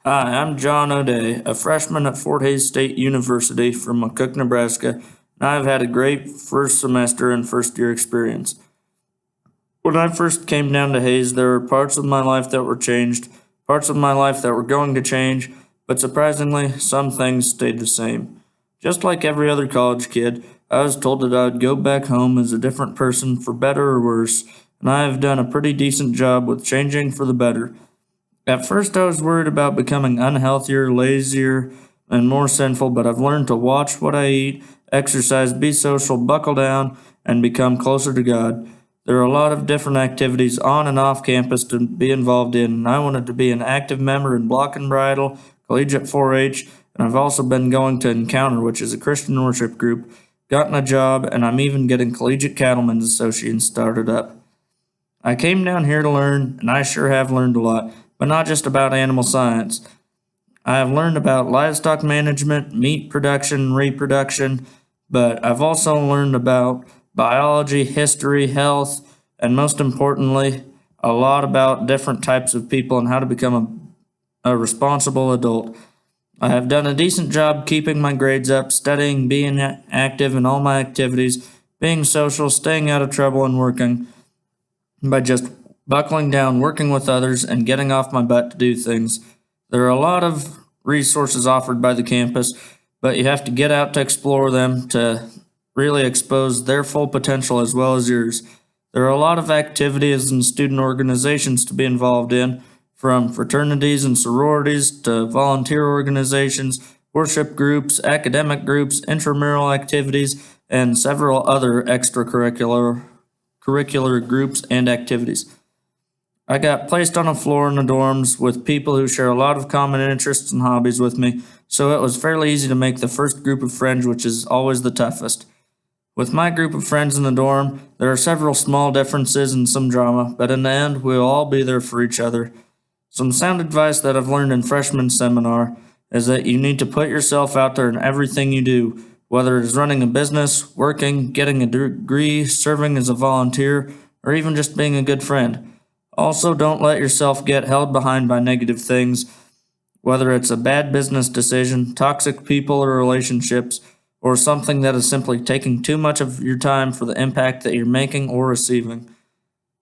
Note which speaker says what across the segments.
Speaker 1: Hi, I'm John O'Day, a freshman at Fort Hays State University from McCook, Nebraska, and I've had a great first semester and first year experience. When I first came down to Hays, there were parts of my life that were changed, parts of my life that were going to change, but surprisingly, some things stayed the same. Just like every other college kid, I was told that I would go back home as a different person for better or worse, and I have done a pretty decent job with changing for the better. At first, I was worried about becoming unhealthier, lazier, and more sinful, but I've learned to watch what I eat, exercise, be social, buckle down, and become closer to God. There are a lot of different activities on and off campus to be involved in, and I wanted to be an active member in Block and Bridle, Collegiate 4 H, and I've also been going to Encounter, which is a Christian worship group, gotten a job, and I'm even getting Collegiate Cattlemen's Association started up. I came down here to learn, and I sure have learned a lot, but not just about animal science. I have learned about livestock management, meat production, and reproduction, but I've also learned about biology, history, health, and most importantly, a lot about different types of people and how to become a responsible adult. I have done a decent job keeping my grades up, studying, being active in all my activities, being social, staying out of trouble, and working by just buckling down, working with others, and getting off my butt to do things. There are a lot of resources offered by the campus, but you have to get out to explore them to really expose their full potential as well as yours. There are a lot of activities and student organizations to be involved in, from fraternities and sororities to volunteer organizations, worship groups, academic groups, intramural activities, and several other extracurricular groups and activities. I got placed on a floor in the dorms with people who share a lot of common interests and hobbies with me, so it was fairly easy to make the first group of friends, which is always the toughest. With my group of friends in the dorm, there are several small differences and some drama, but in the end, we'll all be there for each other. Some sound advice that I've learned in freshman seminar is that you need to put yourself out there in everything you do, whether it is running a business, working, getting a degree, serving as a volunteer, or even just being a good friend. Also, don't let yourself get held behind by negative things, whether it's a bad business decision, toxic people or relationships, or something that is simply taking too much of your time for the impact that you're making or receiving.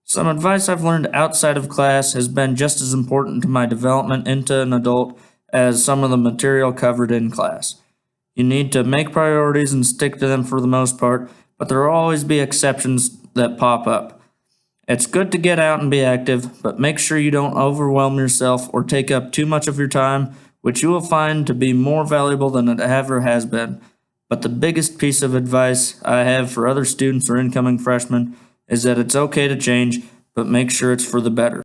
Speaker 1: Some advice I've learned outside of class has been just as important to my development into an adult as some of the material covered in class. You need to make priorities and stick to them for the most part, but there will always be exceptions that pop up. It's good to get out and be active, but make sure you don't overwhelm yourself or take up too much of your time, which you will find to be more valuable than it ever has been. But the biggest piece of advice I have for other students or incoming freshmen is that it's okay to change, but make sure it's for the better.